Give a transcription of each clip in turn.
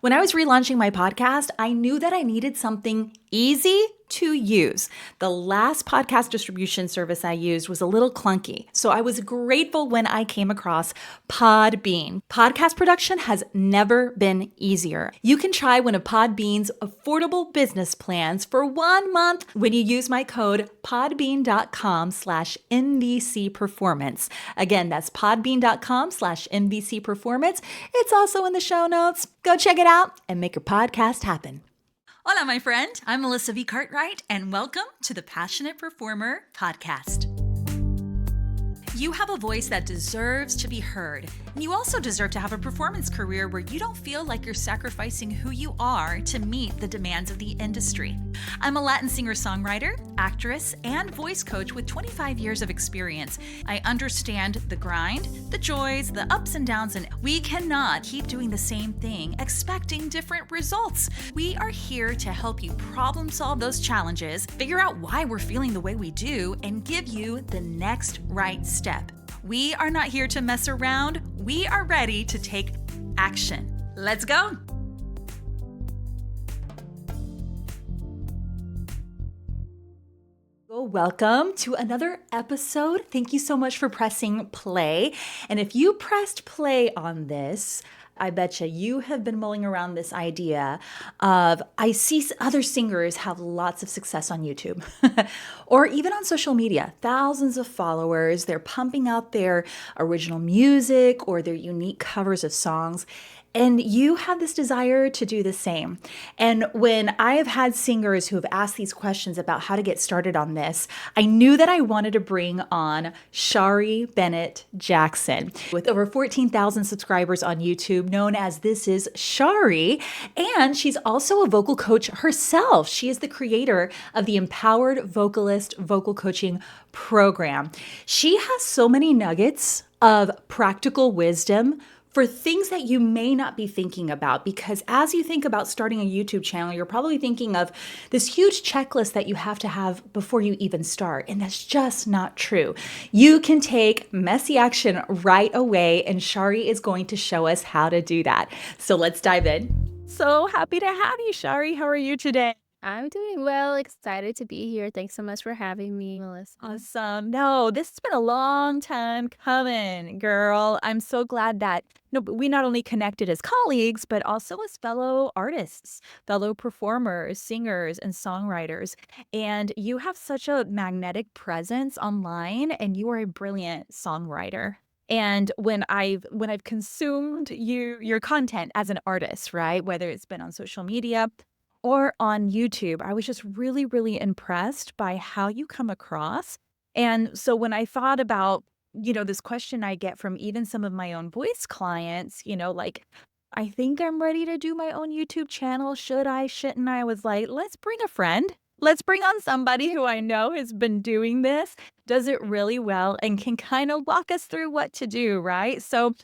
When I was relaunching my podcast, I knew that I needed something easy to use. The last podcast distribution service I used was a little clunky, so I was grateful when I came across Podbean. Podcast production has never been easier. You can try one of Podbean's affordable business plans for 1 month when you use my code podbean.com/NVCperformance. Again, that's podbean.com/NVCperformance. It's also in the show notes. Go check it out and make your podcast happen. Hola, my friend. I'm Melissa V. Cartwright, and welcome to the Passionate Performer Podcast. You have a voice that deserves to be heard, and you also deserve to have a performance career where you don't feel like you're sacrificing who you are to meet the demands of the industry. I'm a Latin singer-songwriter, actress, and voice coach with 25 years of experience. I understand the grind, the joys, the ups and downs, and we cannot keep doing the same thing, expecting different results. We are here to help you problem solve those challenges, figure out why we're feeling the way we do, and give you the next right step. We are not here to mess around. We are ready to take action. Let's go. Welcome to another episode. Thank you so much for pressing play. And if you pressed play on this, I bet you have been mulling around this idea of, I see other singers have lots of success on YouTube or even on social media, thousands of followers. They're pumping out their original music or their unique covers of songs. And you have this desire to do the same. And when I have had singers who have asked these questions about how to get started on this, I knew that I wanted to bring on Shari Bennett-Jackson. With over 14,000 subscribers on YouTube, known as This Is Shari. And she's also a vocal coach herself. She is the creator of the Empowered Vocalist Vocal Coaching Program. She has so many nuggets of practical wisdom for things that you may not be thinking about, because as you think about starting a YouTube channel, you're probably thinking of this huge checklist that you have to have before you even start, and that's just not true. You can take messy action right away, and Shari is going to show us how to do that. So let's dive in. So happy to have you, Shari. How are you today? I'm doing well, excited to be here. Thanks so much for having me, Melissa. Awesome. No, this has been a long time coming, girl. I'm so glad that we not only connected as colleagues, but also as fellow artists, fellow performers, singers, and songwriters. And you have such a magnetic presence online, and you are a brilliant songwriter. And when I've consumed your content as an artist, right, whether it's been on social media or on YouTube, I was just really, really impressed by how you come across. And so when I thought about, this question I get from even some of my own voice clients, like, I think I'm ready to do my own YouTube channel. Should I, shouldn't I? I was like, let's bring a friend. Let's bring on somebody who I know has been doing this, does it really well, and can kind of walk us through what to do, right? So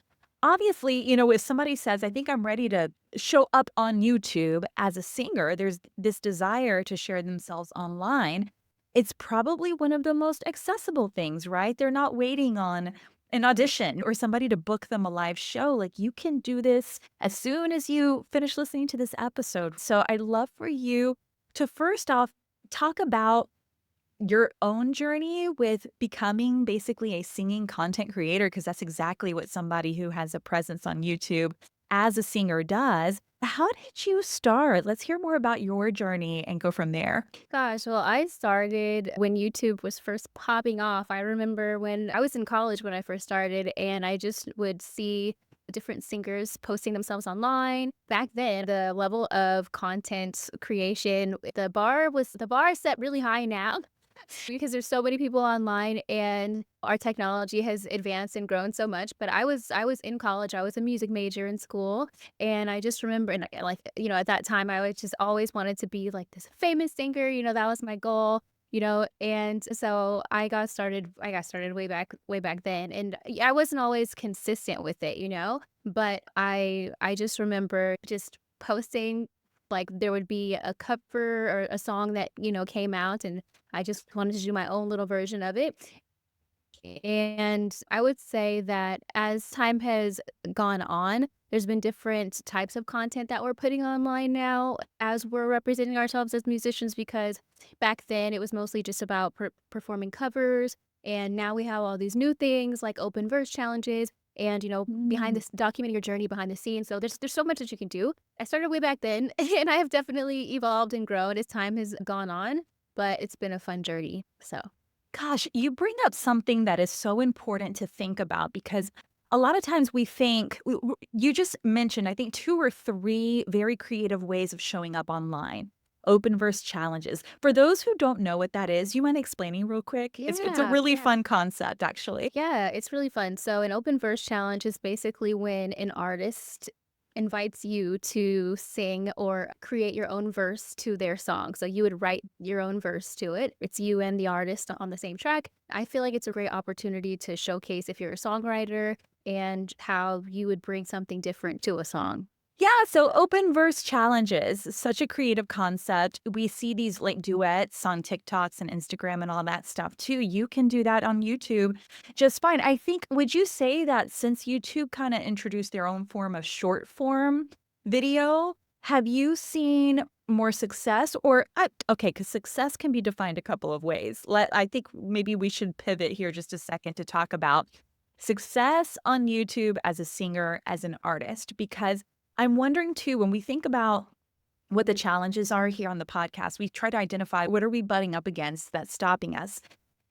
obviously, if somebody says, I think I'm ready to show up on YouTube as a singer, there's this desire to share themselves online. It's probably one of the most accessible things, right? They're not waiting on an audition or somebody to book them a live show. Like, you can do this as soon as you finish listening to this episode. So I'd love for you to first off talk about your own journey with becoming basically a singing content creator, because that's exactly what somebody who has a presence on YouTube as a singer does. How did you start? Let's hear more about your journey and go from there. Gosh, well, I started when YouTube was first popping off. I remember when I was in college when I first started, and I just would see different singers posting themselves online. Back then, the level of content creation, the bar is set really high now. Because there's so many people online and our technology has advanced and grown so much. But I was in college. I was a music major in school, and I just remember, and like, at that time I was just always wanted to be like this famous singer. That was my goal. And so I got started way back then, and I wasn't always consistent with it, but I just remember just posting, like, there would be a cover or a song that came out, and I just wanted to do my own little version of it. And I would say that as time has gone on, there's been different types of content that we're putting online now as we're representing ourselves as musicians because back then it was mostly just about performing covers. And now we have all these new things like open verse challenges and, behind Mm. this documenting your journey behind the scenes. So there's so much that you can do. I started way back then and I have definitely evolved and grown as time has gone on, but it's been a fun journey. So Gosh, you bring up something that is so important to think about because a lot of times we think you just mentioned, I think, 2 or 3 very creative ways of showing up online. Open verse challenges. For those who don't know what that is, you mind explaining real quick? It's a yeah, really yeah. fun concept, actually. Yeah, it's really fun. So, an open verse challenge is basically when an artist invites you to sing or create your own verse to their song. So, you would write your own verse to it. It's you and the artist on the same track. I feel like it's a great opportunity to showcase if you're a songwriter and how you would bring something different to a song. Yeah, so open verse challenges, such a creative concept. We see these like duets on TikToks and Instagram and all that stuff too. You can do that on YouTube just fine. I think, would you say that since YouTube kind of introduced their own form of short form video, have you seen more success or okay, because success can be defined a couple of ways. I think maybe we should pivot here just a second to talk about success on YouTube as a singer, as an artist, because I'm wondering too, when we think about what the challenges are here on the podcast, we try to identify what are we butting up against that's stopping us.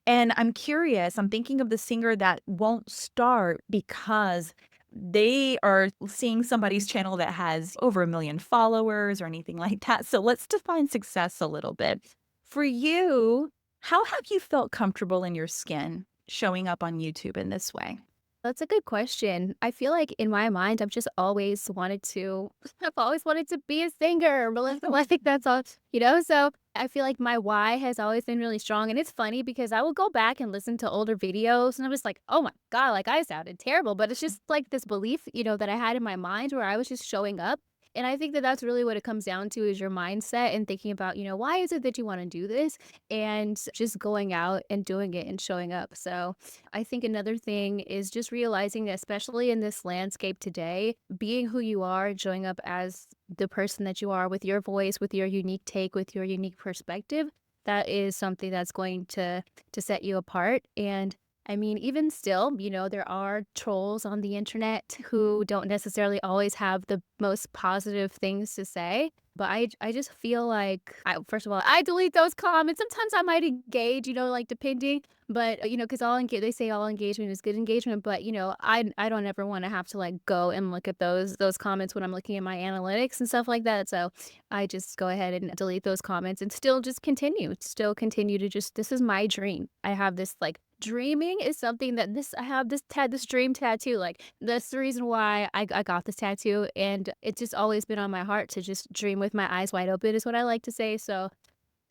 And I'm curious, I'm thinking of the singer that won't start because they are seeing somebody's channel that has over 1 million followers or anything like that. So let's define success a little bit. For you, how have you felt comfortable in your skin showing up on YouTube in this way? That's a good question. I feel like in my mind, I've just always wanted to I've always wanted to be a singer, Melissa. I think that's all, so I feel like my why has always been really strong. And it's funny because I will go back and listen to older videos and I'm just like, oh my God, like I sounded terrible. But it's just like this belief, that I had in my mind where I was just showing up. And I think that that's really what it comes down to is your mindset and thinking about, why is it that you want to do this? And just going out and doing it and showing up. So I think another thing is just realizing that, especially in this landscape today, being who you are and showing up as the person that you are with your voice, with your unique take, with your unique perspective, that is something that's going to set you apart. And I mean, even still, there are trolls on the internet who don't necessarily always have the most positive things to say. But I just feel like, first of all, I delete those comments. Sometimes I might engage, like depending, but because they say all engagement is good engagement, but I don't ever want to have to like go and look at those comments when I'm looking at my analytics and stuff like that. So I just go ahead and delete those comments and still continue to just this is my dream. I have this like dreaming is something that this I have this dream tattoo. Like that's the reason why I got this tattoo and it's just always been on my heart to just dream with my eyes wide open is what I like to say. So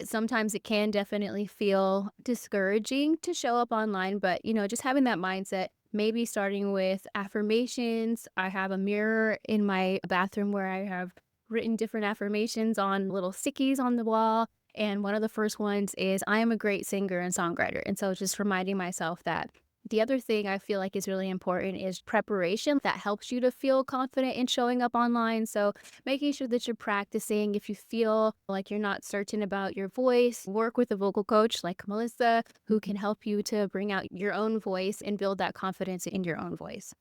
sometimes it can definitely feel discouraging to show up online, but just having that mindset, maybe starting with affirmations. I have a mirror in my bathroom where I have written different affirmations on little stickies on the wall. And one of the first ones is I am a great singer and songwriter. And so just reminding myself that. The other thing I feel like is really important is preparation that helps you to feel confident in showing up online. So making sure that you're practicing. If you feel like you're not certain about your voice, work with a vocal coach like Melissa, who can help you to bring out your own voice and build that confidence in your own voice.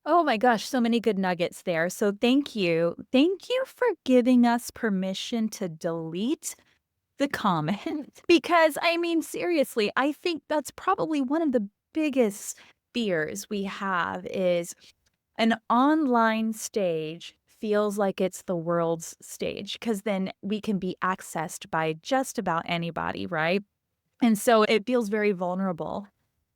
Oh my gosh, so many good nuggets there. So thank you. Thank you for giving us permission to delete the comment because I mean, seriously, I think that's probably one of the biggest fears we have is an online stage feels like it's the world's stage because then we can be accessed by just about anybody, right? And so it feels very vulnerable.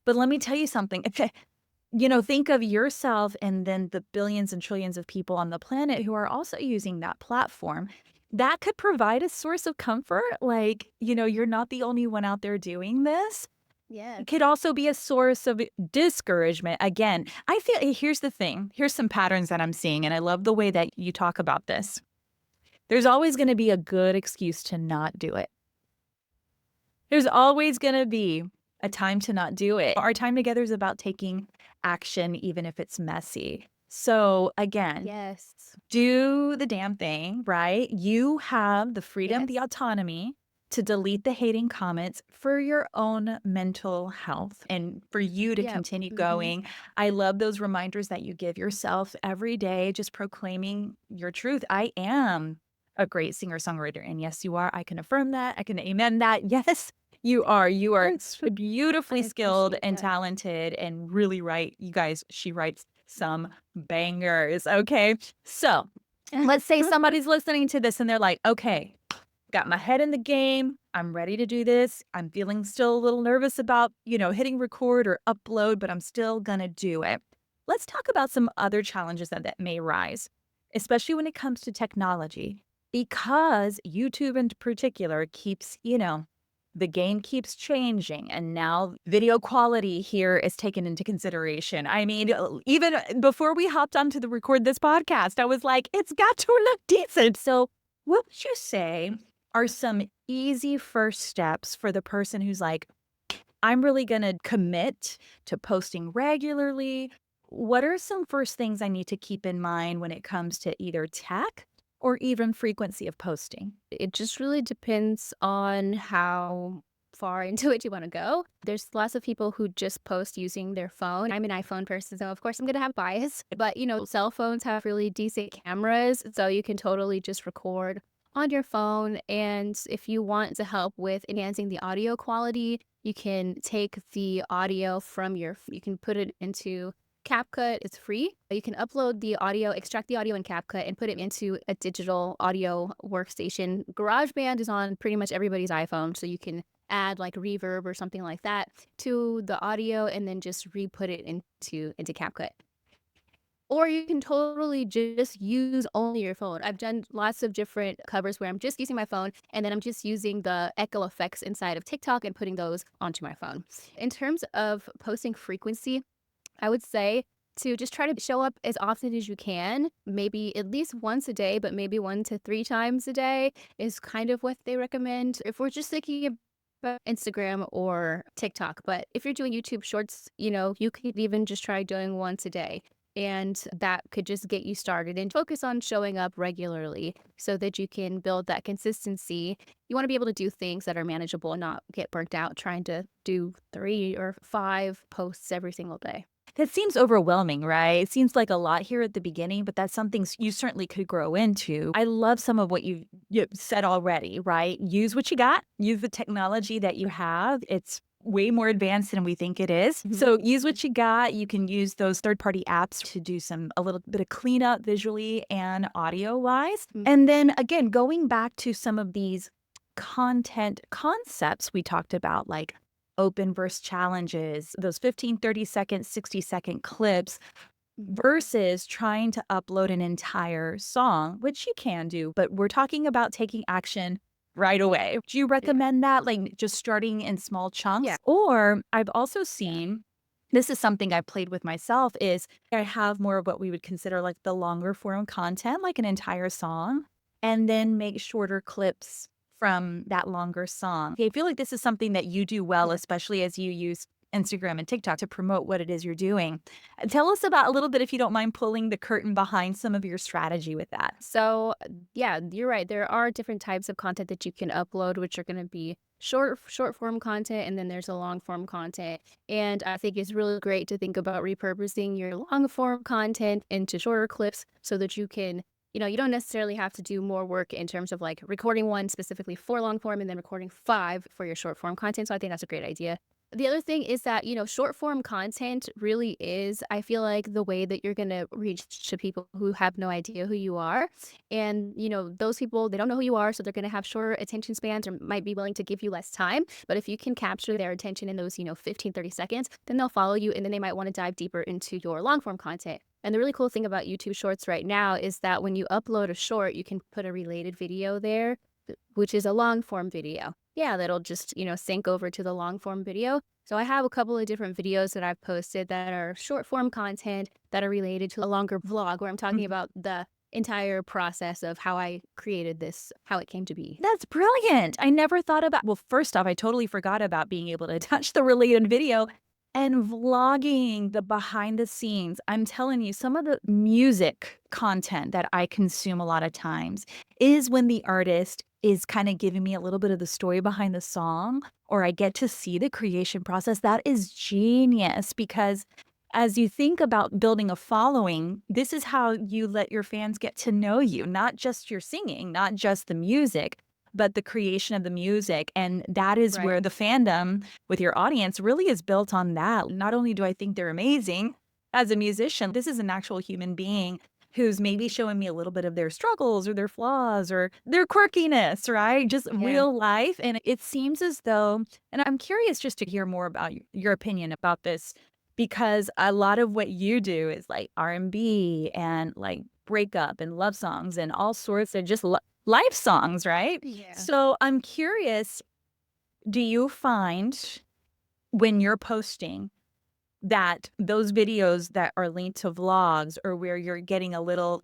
But let me tell you something. Think of yourself and then the billions and trillions of people on the planet who are also using that platform. That could provide a source of comfort. Like, you're not the only one out there doing this. Yeah. It could also be a source of discouragement. Again, I feel here's the thing. Here's some patterns that I'm seeing, and I love the way that you talk about this. There's always going to be a good excuse to not do it. There's always gonna be a time to not do it. Our time together is about taking action, even if it's messy. So again, Yes. do the damn thing, right? You have the freedom, the Yes. autonomy to delete the hating comments for your own mental health and for you to Yep. continue Mhm. going. I love those reminders that you give yourself every day, just proclaiming your truth. I am a great singer songwriter. And yes, you are. I can affirm that. I can amen that. Yes, you are. You are I beautifully skilled appreciate and that. talented and really right. You guys, she writes some bangers. Okay. So let's say somebody's listening to this and they're like, okay, got my head in the game. I'm ready to do this. I'm feeling still a little nervous about, hitting record or upload, but I'm still going to do it. Let's talk about some other challenges that may rise, especially when it comes to technology, because YouTube in particular keeps, the game keeps changing and now video quality here is taken into consideration. I mean, even before we hopped on to the record this podcast, I was like, it's got to look decent. So, what would you say are some easy first steps for the person who's like, I'm really going to commit to posting regularly? What are some first things I need to keep in mind when it comes to either tech or even frequency of posting? It just really depends on how far into it you want to go. There's lots of people who just post using their phone. I'm an iPhone person, so of course I'm going to have bias, but cell phones have really decent cameras, so you can totally just record on your phone. And if you want to help with enhancing the audio quality, you can take the audio from you can put it into CapCut. It's free. You can upload the audio, extract the audio in CapCut, and put it into a digital audio workstation. GarageBand is on pretty much everybody's iPhone, so you can add like reverb or something like that to the audio and then just re-put it into CapCut. Or you can totally just use only your phone. I've done lots of different covers where I'm just using my phone and then I'm just using the echo effects inside of TikTok and putting those onto my phone. In terms of posting frequency, I would say to just try to show up as often as you can, maybe at least once a day, but maybe 1 to 3 times a day is kind of what they recommend. If we're just thinking about Instagram or TikTok, but if you're doing YouTube shorts, you could even just try doing once a day. And that could just get you started and focus on showing up regularly so that you can build that consistency. You want to be able to do things that are manageable and not get burnt out trying to do 3 or 5 posts every single day. That seems overwhelming, right? It seems like a lot here at the beginning, but that's something you certainly could grow into. I love some of what you said already, right? Use what you got, use the technology that you have. It's way more advanced than we think it is. Mhm. So use what you got. You can use those third-party apps to do a little bit of cleanup visually and audio-wise. Mm. And then again, going back to some of these content concepts we talked about, like open verse challenges, those 15, 30-second, 60-second clips versus trying to upload an entire song, which you can do, but we're talking about taking action right away. Do you Yeah. recommend that? Like just starting in small Yeah. chunks? Or I've also seen, this is something I played with myself, is I have more of what we would consider like the longer form content, like an entire song, and then make shorter clips from that longer song. Okay, I feel like this is something that you do well, Yeah. especially as you use Instagram and TikTok to promote what it is you're doing. Tell us about a little bit, if you don't mind pulling the curtain behind some of your strategy with that. So, yeah, you're right. There are different types of content that you can upload, which are going to be short form content, and then there's a long form content. And I think it's really great to think about repurposing your long form content into shorter clips so that you can, you don't necessarily have to do more work in terms of like recording one specifically for long form and then recording 5 for your short form content. So I think that's a great idea. The other thing is that, short form content really is, I feel like, the way that you're going to reach to people who have no idea who you are. And, those people, they don't know who you are, so they're going to have shorter attention spans or might be willing to give you less time. But if you can capture their attention in those, 15, 30 seconds, then they'll follow you and then they might want to dive deeper into your long form content. And the really cool thing about YouTube Shorts right now is that when you upload a short, you can put a related video there, which is a long form video. Yeah, that'll just, sync over to the long form video. So I have a couple of different videos that I've posted that are short form content that are related to a longer vlog where I'm talking about the entire process of how I created this, how it came to be. That's brilliant. I never thought about, well, first off, I totally forgot about being able to attach the related video. And vlogging, the behind the scenes, I'm telling you, some of the music content that I consume a lot of times is when the artist is kind of giving me a little bit of the story behind the song, or I get to see the creation process. That is genius because as you think about building a following, this is how you let your fans get to know you, not just your singing, not just the music, but the creation of the music. And that is Right. where the fandom with your audience really is built on that. Not only do I think they're amazing as a musician, this is an actual human being who's maybe showing me a little bit of their struggles or their flaws or their quirkiness, right? Just Yeah. real life. And it seems as though, and I'm curious just to hear more about your opinion about this, because a lot of what you do is like R&B and like breakup and love songs and all sorts of just life songs, right? Yeah. So I'm curious, do you find when you're posting that those videos that are linked to vlogs or where you're getting a little,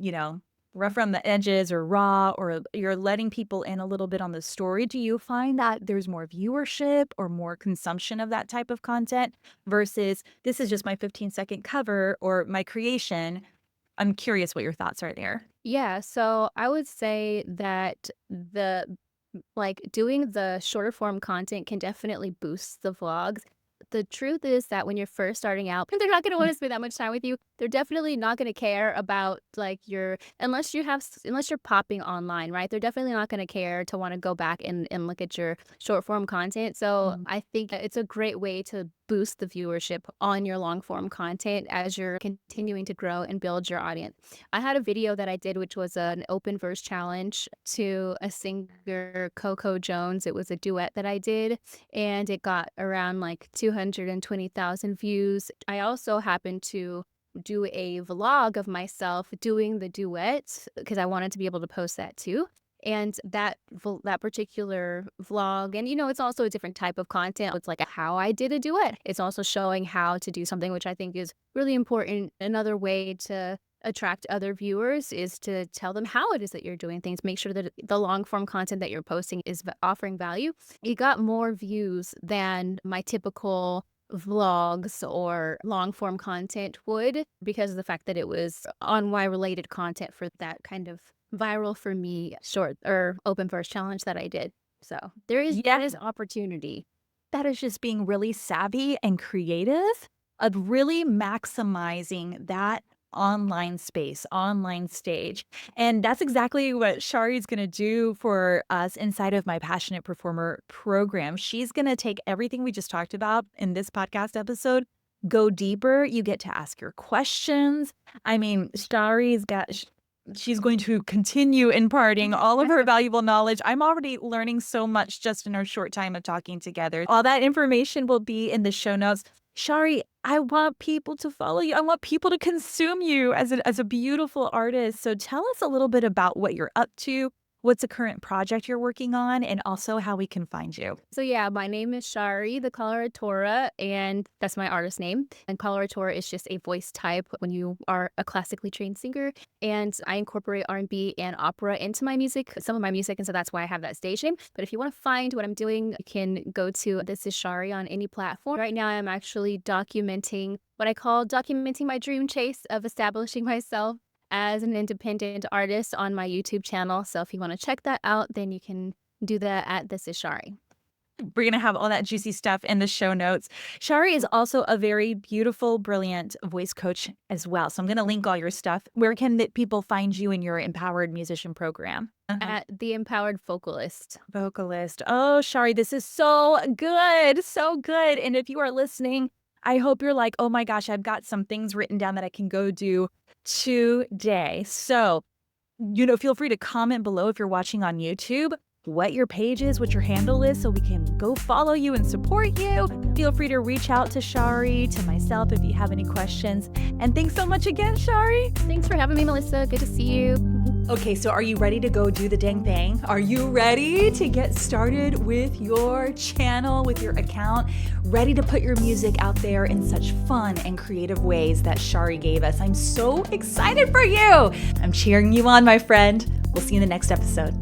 rough around the edges or raw, or you're letting people in a little bit on the story, do you find that there's more viewership or more consumption of that type of content versus this is just my 15-second cover or my creation? I'm curious what your thoughts are there. Yeah, so I would say that doing the shorter form content can definitely boost the vlogs. The truth is that when you're first starting out, they're not gonna wanna spend that much time with you. They're definitely not gonna care about, like, your unless you're popping online, right? They're definitely not gonna care to wanna go back and look at your short form content. So, Mm. I think that it's a great way to boost the viewership on your long form content as you're continuing to grow and build your audience. I had a video that I did, which was an open verse challenge to a singer, Coco Jones. It was a duet that I did, and it got around like 220,000 views. I also happened to do a vlog of myself doing the duet because I wanted to be able to post that too. And that particular vlog, and it's also a different type of content. It's like how I did a duet. It's also showing how to do something, which I think is really important. Another way to attract other viewers is to tell them how it is that you're doing things. Make sure that the long form content that you're posting is offering value. It got more views than my typical vlogs or long form content would because of the fact that it was on Y related content for that kind of viral for me short or open verse challenge that I did. So Yeah. that is opportunity. That is just being really savvy and creative of really maximizing that online space, online stage. And that's exactly what Shari's going to do for us inside of my Passionate Performer program. She's going to take everything we just talked about in this podcast episode, go deeper. You get to ask your questions. I mean, she's going to continue imparting all of her valuable knowledge. I'm already learning so much just in our short time of talking together. All that information will be in the show notes. Shari, I want people to follow you. I want people to consume you as a beautiful artist. So tell us a little bit about what you're up to, what's a current project you're working on, and also how we can find you. So yeah, my name is Shari the Coloratura, and that's my artist name. And coloratura is just a voice type when you are a classically trained singer. And I incorporate R&B and opera into my music, some of my music, and so that's why I have that stage name. But if you want to find what I'm doing, you can go to This Is Shari on any platform. Right now, I'm actually documenting what I call documenting my dream chase of establishing myself as an independent artist on my YouTube channel. So if you want to check that out, then you can do that at This Is Shari. We're going to have all that juicy stuff in the show notes. Shari is also a very beautiful, brilliant voice coach as well. So I'm going to link all your stuff. Where can people find you in your Empowered Musician program? At The Empowered Vocalist. Vocalist. Oh, Shari, this is so good. So good. And if you are listening, I hope you're like, oh my gosh, I've got some things written down that I can go do today. So, feel free to comment below if you're watching on YouTube what your page is, what your handle is, so we can go follow you and support you. Feel free to reach out to Shari, to myself if you have any questions. And thanks so much again, Shari. Thanks for having me, Melissa. Good to see you. Okay, so are you ready to go do the dang thing? Are you ready to get started with your channel, with your account? Ready to put your music out there in such fun and creative ways that Shari gave us? I'm so excited for you. I'm cheering you on, my friend. We'll see you in the next episode.